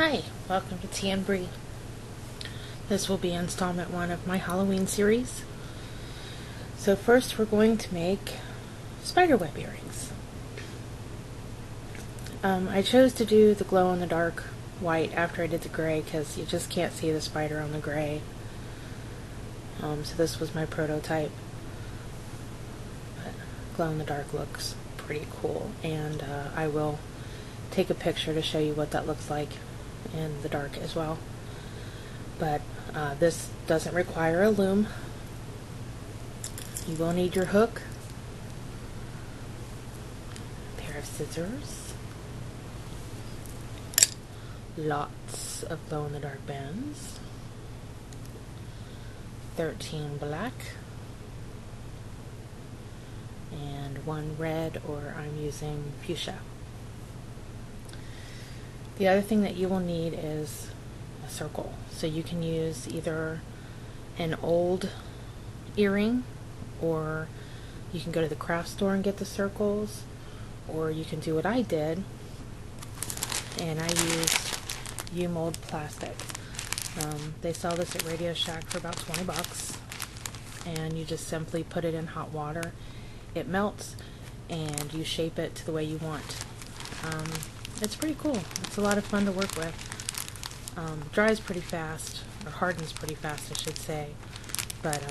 Hi, welcome to Tea and Bree. This will be installment 1 of my Halloween series. So first we're going to make spiderweb earrings. I chose to do the glow-in-the-dark white after I did the gray because you just can't see the spider on the gray. So this was my prototype. But glow-in-the-dark looks pretty cool, and I will take a picture to show you what that looks like in the dark as well. But this doesn't require a loom. You will need your hook, a pair of scissors, lots of glow-in-the-dark bands, 13 black, and 1 red, or I'm using fuchsia. The other thing that you will need is a circle. So you can use either an old earring, or you can go to the craft store and get the circles, or you can do what I did, and I used U-mold plastic. They sell this at Radio Shack for about 20 bucks, and you just simply put it in hot water. It melts, and you shape it to the way you want. It's pretty cool. It's a lot of fun to work with. Dries pretty fast, or hardens pretty fast, I should say. But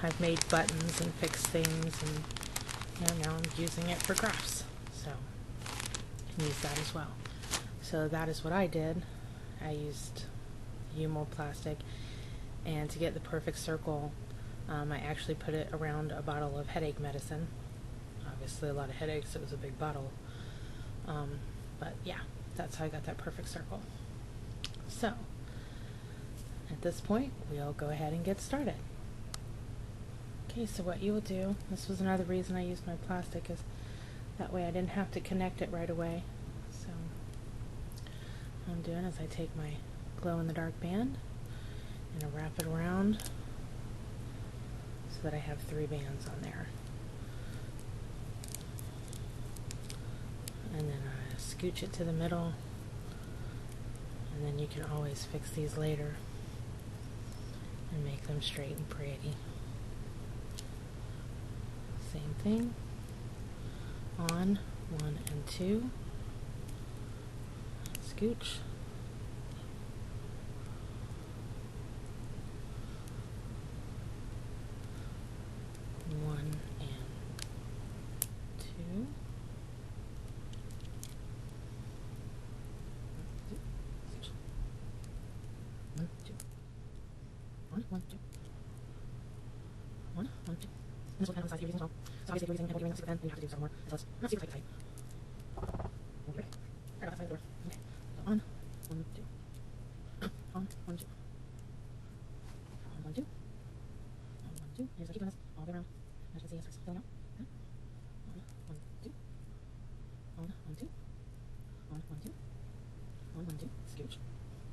I've made buttons and fixed things, and now I'm using it for crafts. So I can use that as well. So that is what I did. I used U-mold plastic, and to get the perfect circle, I actually put it around a bottle of headache medicine. Obviously a lot of headaches, it was a big bottle. But yeah, that's how I got that perfect circle. So, at this point, we'll go ahead and get started. Okay, so what you will do, this was another reason I used my plastic, is that way I didn't have to connect it right away. So, what I'm doing is I take my glow-in-the-dark band and I wrap it around so that I have 3 bands on there. And then I scooch it to the middle, and then you can always fix these later and make them straight and pretty. Same thing on 1 and 2, scooch, 1 and 2. One, two. One, two. And this will depend on the size of your earrings as well. So obviously if you're using an old earring that's super thin, then you have to do several more. So let's see if I can tight. Okay. Right about that side of the door. Okay. So on, 1, 2. On, 1, 2. On, 1, 2. On, 1, 2. Here's I keep doing this all the way around. As you can see, it's filling out. Okay. On, 1, 2. On, 1, 2. On, 1, 2. On, 1, 2. Scooch.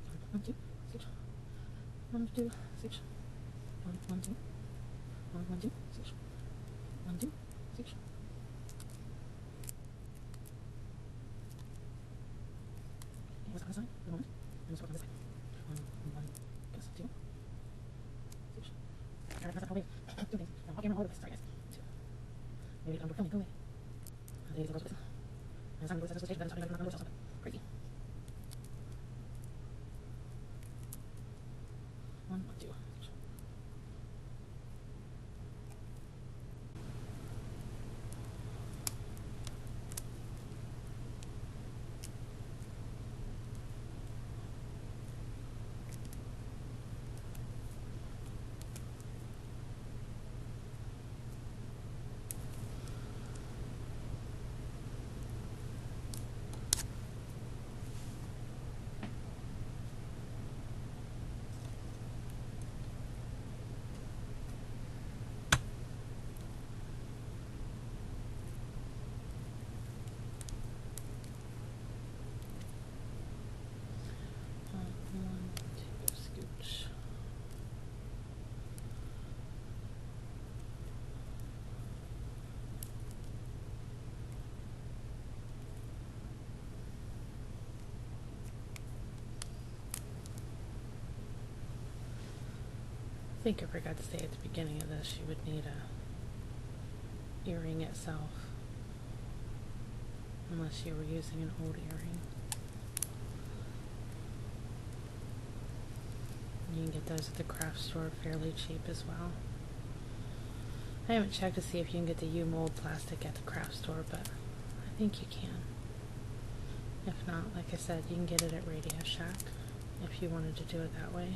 On, 1, 2. Scooch. 1, 2. Scooch. On, 1, 2. On, 1, 2. Scooch. 1, 2. Scooch. Okay, let's go on this side for a moment. And let's work on this side. On, 1, plus 2. Scooch. Alright, that's all we have. 2 things. Now, walk camera all over the place. Sorry, guys. 2. Maybe I'm filming. Go away. Ladies, go this. And Simon goes to the stage, then I'm not going to also. Crazy. 1, 2. think I forgot to say at the beginning of this, you would need a earring itself, unless you were using an old earring. You can get those at the craft store fairly cheap as well. I haven't checked to see if you can get the U-mold plastic at the craft store, but I think you can. If not, like I said, you can get it at Radio Shack if you wanted to do it that way.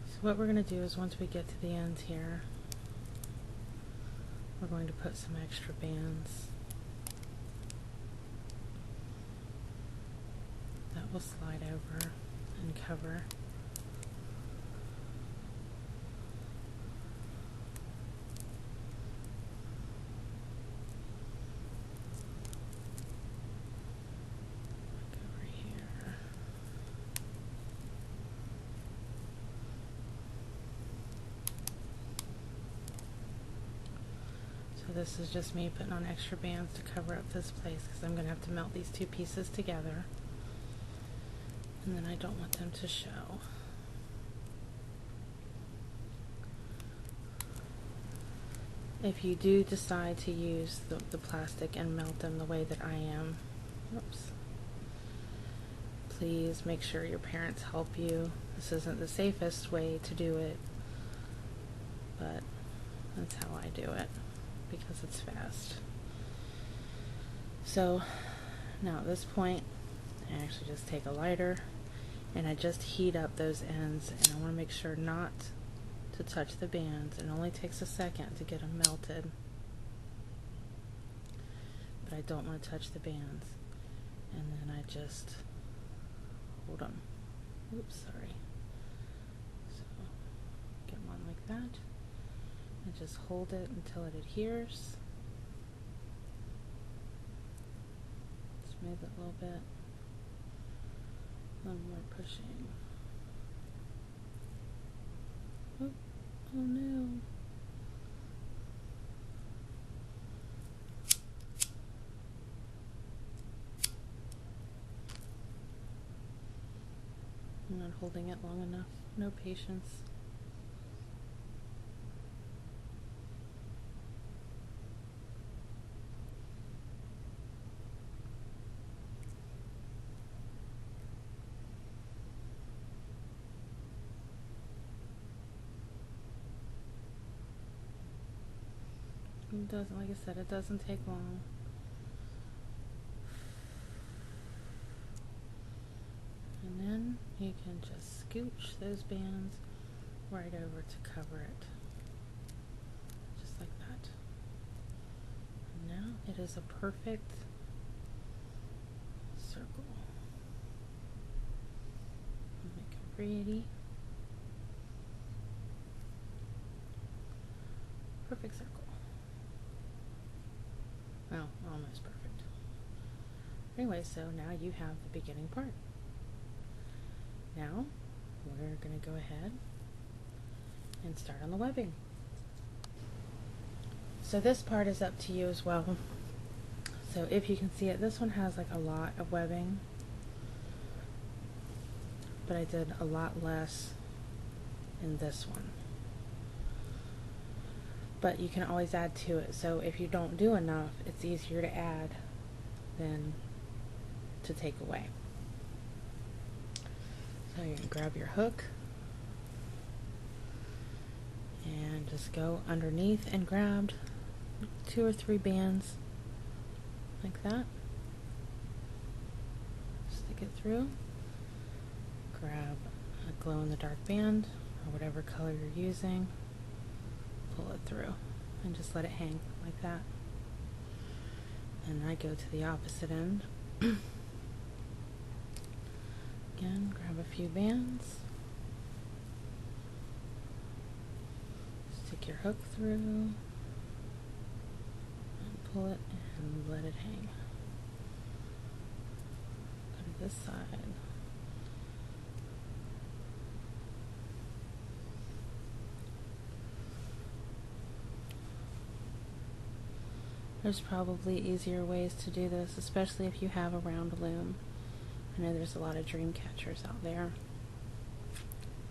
So what we're going to do is once we get to the ends here, we're going to put some extra bands that will slide over and cover. Like over here. So this is just me putting on extra bands to cover up this place because I'm going to have to melt these two pieces together, and then I don't want them to show. If you do decide to use the plastic and melt them the way that I am, oops, please make sure your parents help you. This isn't the safest way to do it, but that's how I do it because it's fast. So now at this point, I actually just take a lighter and I just heat up those ends, and I want to make sure not to touch the bands. It only takes a second to get them melted, but I don't want to touch the bands. And then I just hold them. Oops, sorry. So get them on like that, and just hold it until it adheres. Smooth it a little bit. A little more pushing. Oh, oh no. I'm not holding it long enough. No patience. It doesn't, like I said, it doesn't take long. And then you can just scooch those bands right over to cover it. Just like that. And now it is a perfect circle. Make it pretty. Perfect circle. Well, almost perfect. Anyway, so now you have the beginning part. Now, we're going to go ahead and start on the webbing. So this part is up to you as well. So if you can see it, this one has like a lot of webbing, but I did a lot less in this one. But you can always add to it. So if you don't do enough, it's easier to add than to take away. So you can grab your hook and just go underneath and grab 2 or 3 bands like that. Stick it through. Grab a glow-in-the-dark band or whatever color you're using. Pull it through and just let it hang like that. And I go to the opposite end. Again, grab a few bands, stick your hook through, and pull it and let it hang. this side. There's probably easier ways to do this, especially if you have a round loom. I know there's a lot of dream catchers out there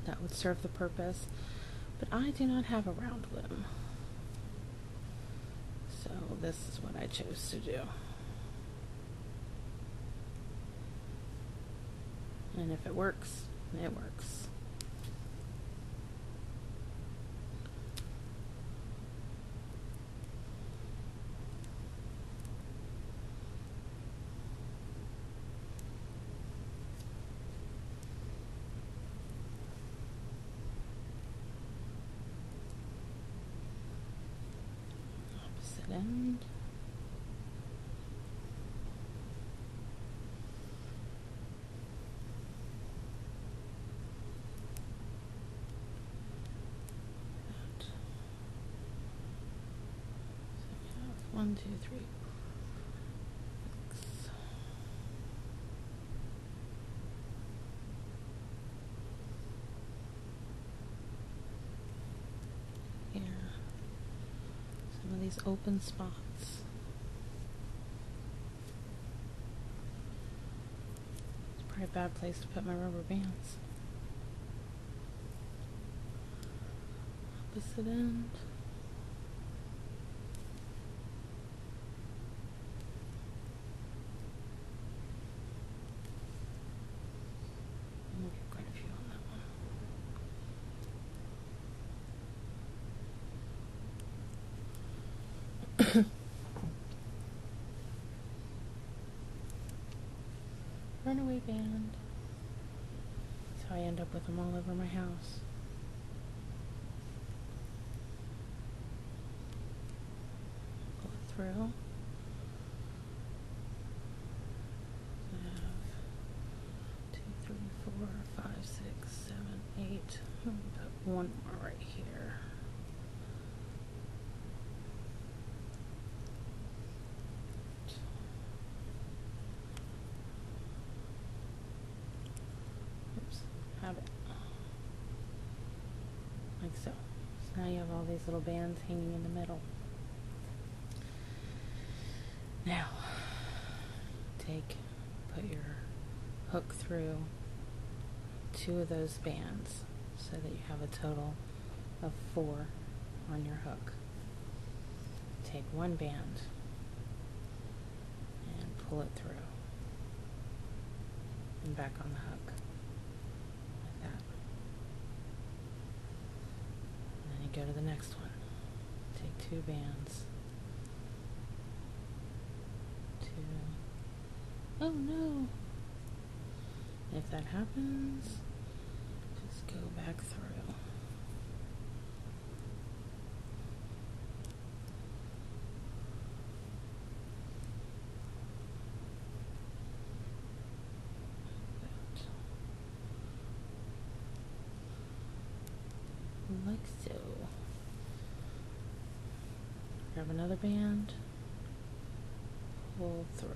that would serve the purpose, but I do not have a round loom. So this is what I chose to do. And if it works, it works. Opposite end. One, two, three, six. Here, some of these open spots. It's probably a bad place to put my rubber bands. Opposite end. Quite a few on that one. Runaway band. That's how I end up with them all over my house. Pull it through. I have 2, 3, 4, 5, 6, 7, 8. I'll put one more right here. Oops, have it. Like so. So now you have all these little bands hanging in the middle. Now, put your hook through 2 of those bands so that you have a total of 4 on your hook. Take one band and pull it through and back on the hook like that. And then you go to the next one. Take 2 bands. 2. Oh no! If that happens, just go back through. Like so. Grab another band, pull through.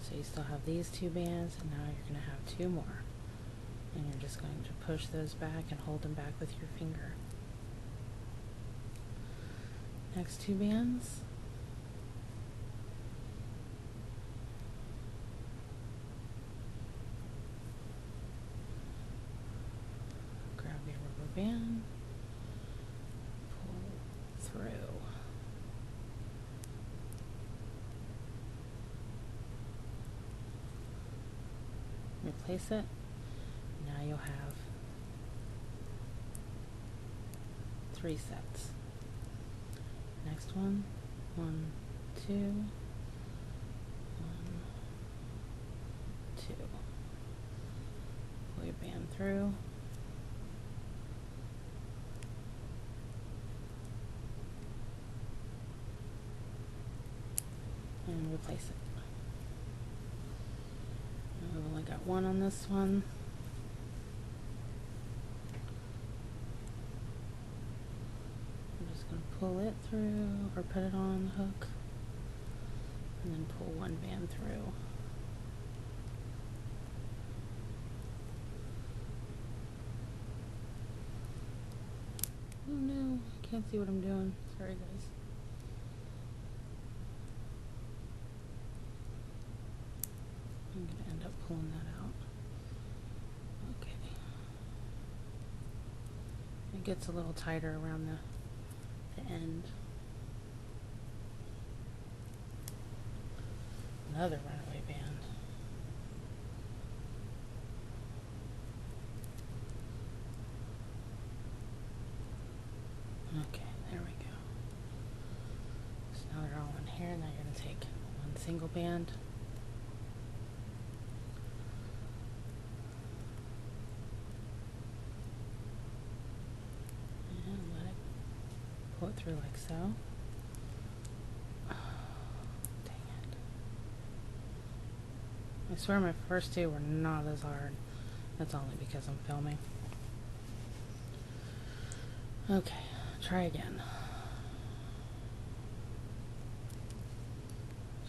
So you still have these 2 bands, and now you're going to have 2 more. And you're just going to push those back and hold them back with your finger. Next 2 bands. Grab your rubber band, pull through. Replace it. Now you'll have 3 sets. Next one, 1, 2, 1, 2. Pull your band through. And replace it. I've only got 1 on this one. I'm just going to pull it through or put it on the hook and then pull one band through. Oh no, I can't see what I'm doing. Sorry guys. I'm going to end up pulling that out. Okay. It gets a little tighter around the end. Another runaway band. Okay, there we go. So now they're all in here. Now you're going to take one single band. And let it pull it through like so. I swear my first two were not as hard. That's only because I'm filming. Okay, try again.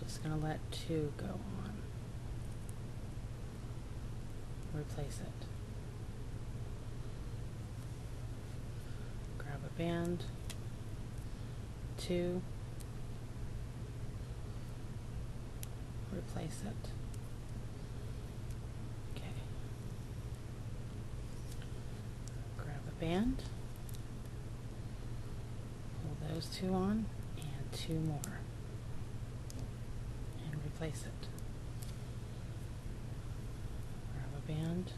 Just gonna let two go on. Replace it. Grab a band. Two. Replace it. Band, pull those two on, and two more, and replace it. Grab a band,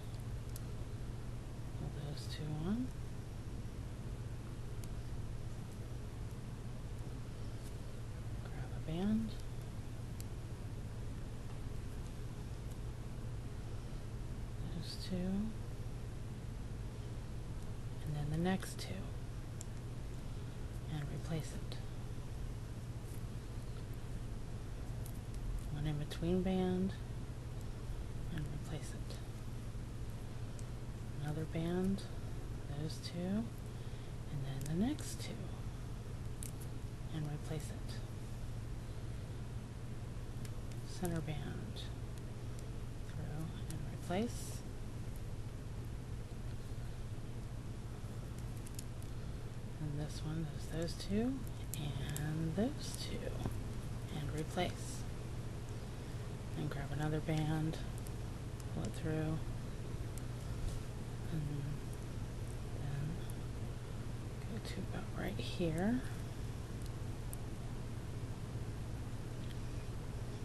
pull those two on, grab a band, those two, and then the next two, and replace it. One in between band, and replace it. Another band, those two, and then the next two, and replace it. Center band, through, and replace. And this one is those two and those two, and replace. And grab another band, pull it through, and then go to about right here.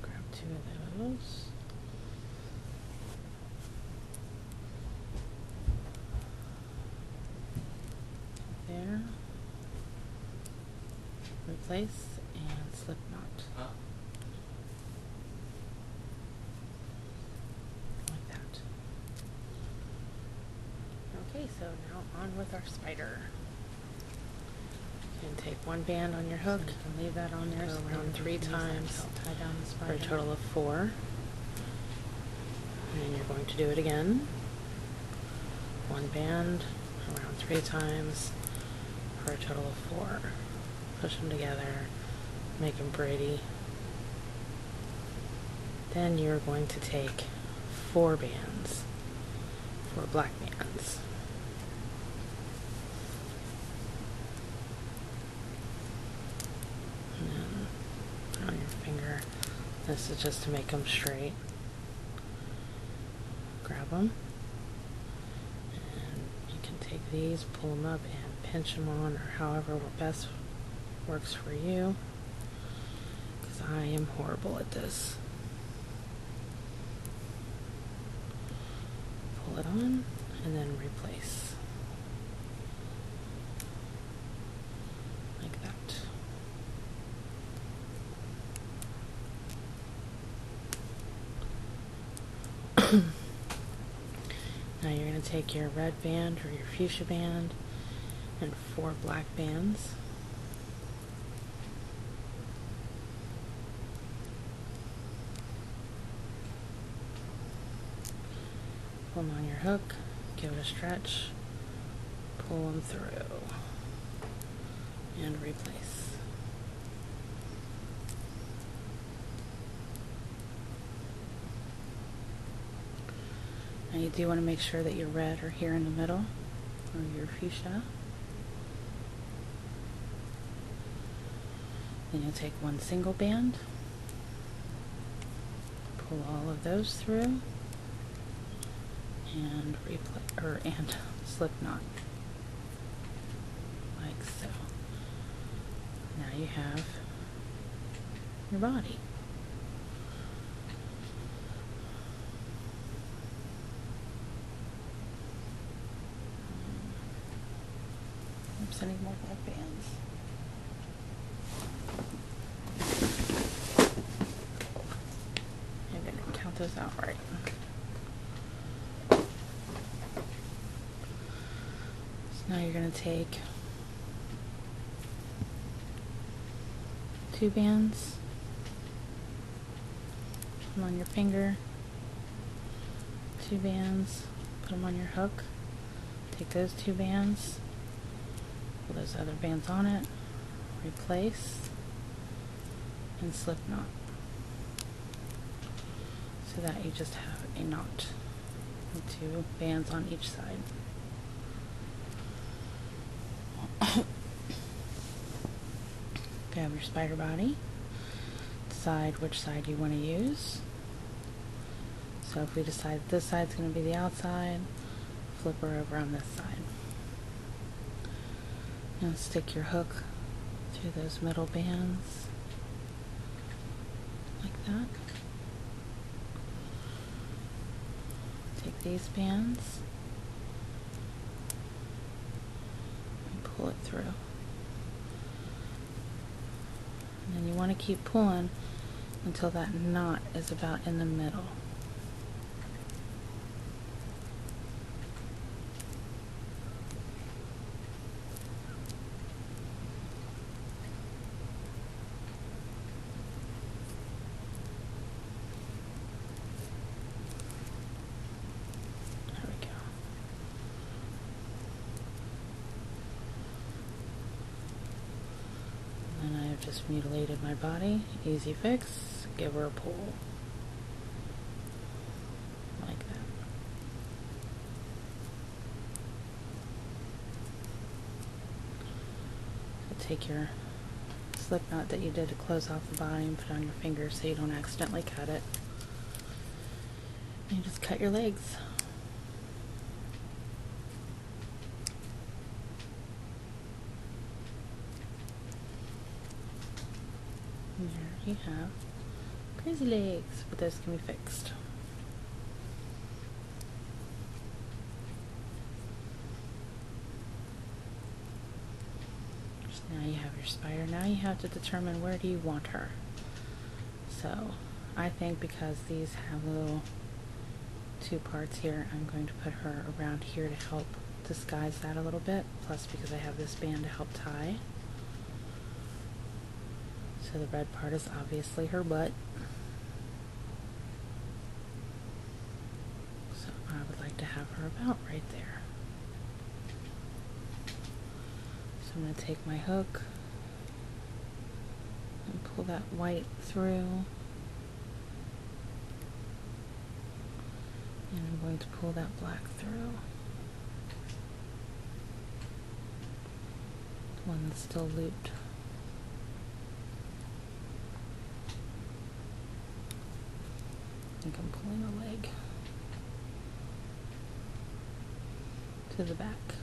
Grab two of those. There. Replace and slip knot. Like that. Okay, so now on with our spider. You can take one band on your hook, so you can leave that on there, go around 3 times, tie down the spider for a total of 4. And you're going to do it again. One band, around 3 times, for a total of 4. Push them together, make them pretty. Then you're going to take 4 bands, 4 black bands. And then put on your finger. This is just to make them straight. Grab them. And you can take these, pull them up, and pinch them on, or however best works for you, because I am horrible at this. Pull it on and then replace. Like that. Now you're going to take your red band or your fuchsia band and 4 black bands. Pull them on your hook, give it a stretch, pull them through, and replace. Now you do want to make sure that your red are here in the middle, or your fuchsia. Then you'll take one single band, pull all of those through, and and slip knot, like so. Now you have your body. Oops, I need more black bands. I'm going to count those out right. So now you're going to take 2 bands, put them on your finger, 2 bands, put them on your hook, take those 2 bands, pull those other bands on it, replace, and slip knot, so that you just have a knot with 2 bands on each side. Grab your spider body, decide which side you want to use. So if we decide this side's going to be the outside, flip her over on this side. Now stick your hook through those middle bands, like that. Take these bands and pull it through. And then you want to keep pulling until that knot is about in the middle. There we go. And I have just mutilated my body. Easy fix. Give her a pull. Like that. So take your slip knot that you did to close off the body and put it on your finger so you don't accidentally cut it. And you just cut your legs. And there you have crazy legs, but those can be fixed. So now you have your spider. Now you have to determine where do you want her. So I think because these have little 2 parts here, I'm going to put her around here to help disguise that a little bit, plus because I have this band to help tie. So the red part is obviously her butt. So I would like to have her about right there. So I'm going to take my hook and pull that white through. And I'm going to pull that black through. The one that's still looped. I think I'm pulling a leg to the back.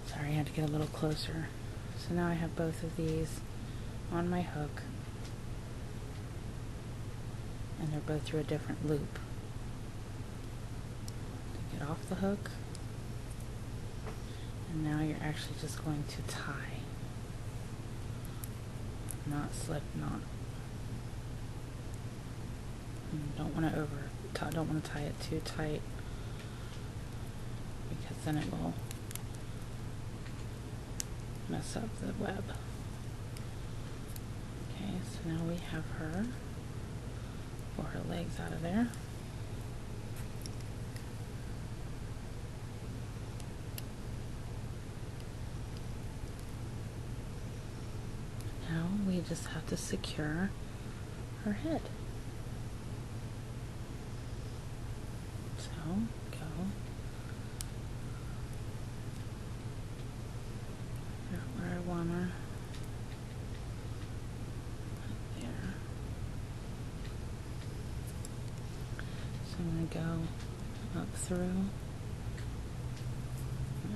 Sorry, I had to get a little closer. So now I have both of these on my hook, and they're both through a different loop. Get off the hook. And now you're actually just going to tie, not slip knot. And you don't want to don't want to tie it too tight, because then it will mess up the web. Okay, so now we have her. Pull her legs out of there. you just have to secure her head. So go where I want her. Right there. So I'm going to go up through.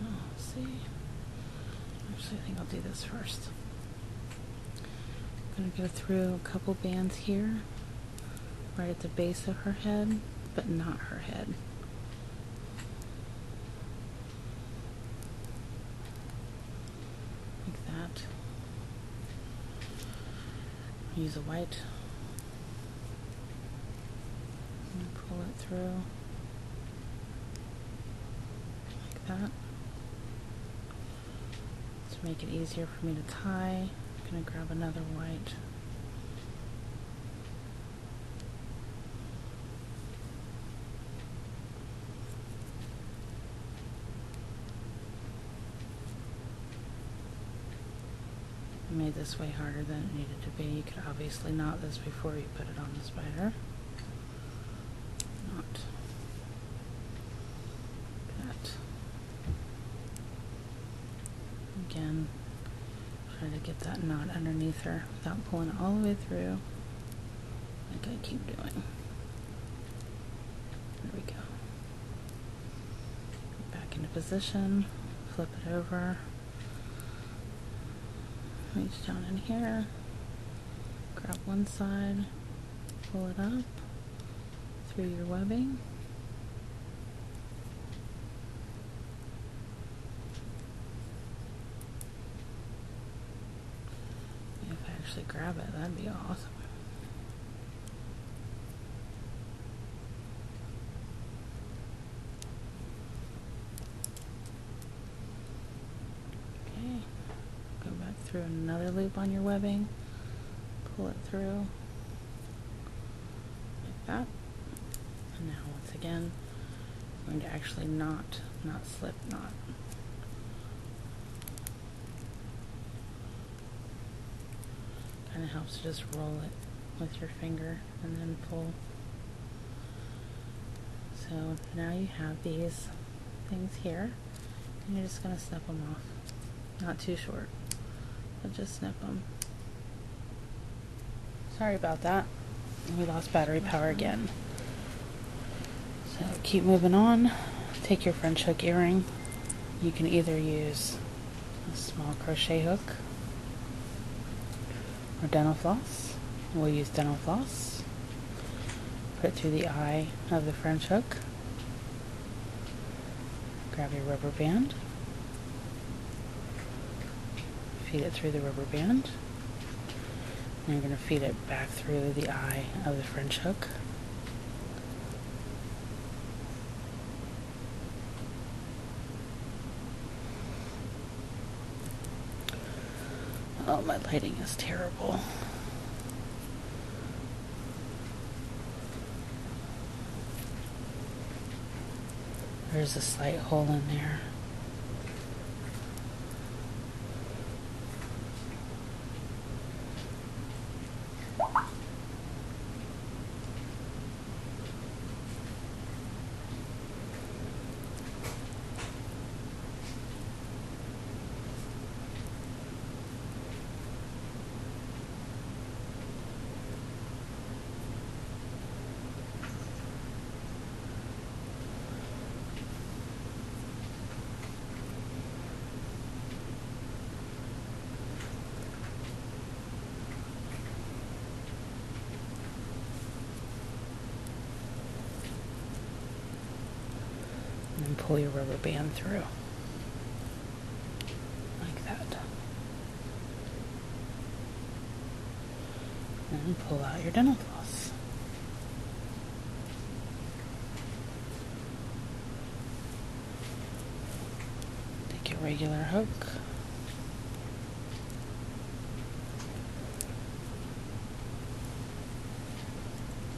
Oh, see. Actually, I think I'll do this first. I'm going to go through a couple bands here, right at the base of her head, but not her head. Like that. Use a white and pull it through like that. To make it easier for me to tie, I'm going to grab another white. I made this way harder than it needed to be. You could obviously knot this before you put it on the spider. Knot that. Again, try to get that knot underneath her without pulling it all the way through, like I keep doing. There we go. Back into position, flip it over. Reach down in here, grab one side, pull it up through your webbing. If I actually grab it, that'd be awesome. Okay. Go back through another loop on your webbing, pull it through like that, and now once again I'm going to actually not slip knot. Kind of helps to just roll it with your finger and then pull. So now you have these things here, and you're just going to snip them off. Not too short, but just snip them. Sorry about that. We lost battery power again. So keep moving on. Take your French hook earring. You can either use a small crochet hook or dental floss. We'll use dental floss. Put it through the eye of the French hook. Grab your rubber band. Feed it through the rubber band. And you're going to feed it back through the eye of the French hook. Oh, my lighting is terrible. There's a slight hole in there. And pull your rubber band through like that, and pull out your dental floss. Take your regular hook,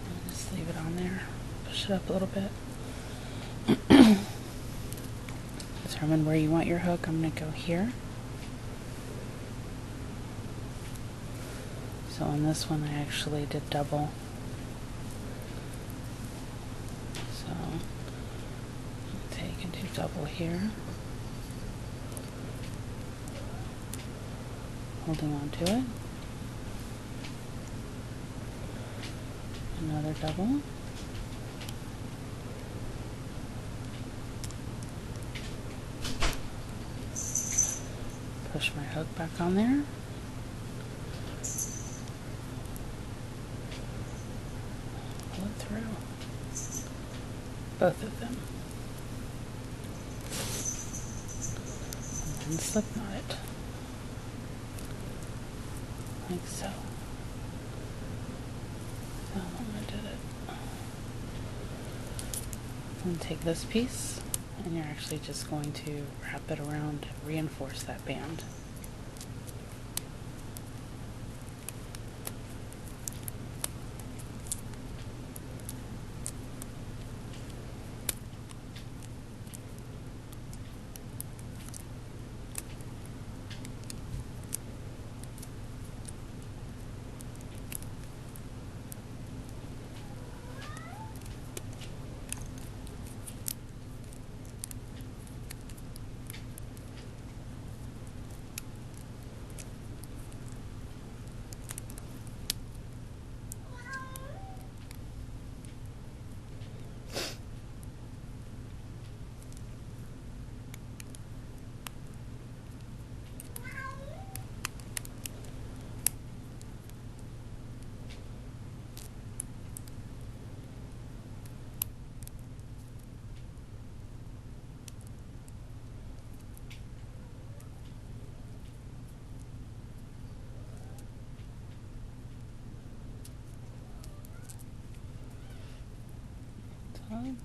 and just leave it on there, push it up a little bit. Determine where you want your hook. I'm going to go here. So on this one I actually did double. So take and do double here. Holding on to it. Another double. Push my hook back on there. Pull it through. Both of them. And then slip knot it. Like so. So I did it. And take this piece, and you're actually just going to wrap it around, reinforce that band. Tug.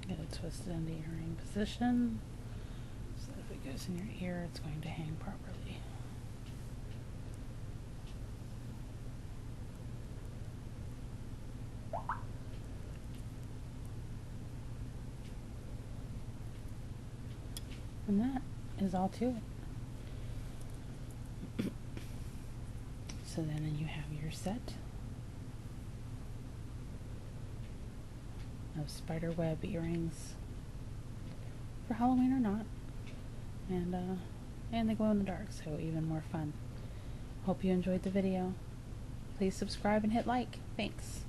Get it twisted in the earring position, so if it goes in your ear, it's going to hang properly. And that is all to it. So then you have your set of spider web earrings for Halloween or not, and they glow in the dark, so even more fun. Hope you enjoyed the video. Please subscribe and hit like. Thanks.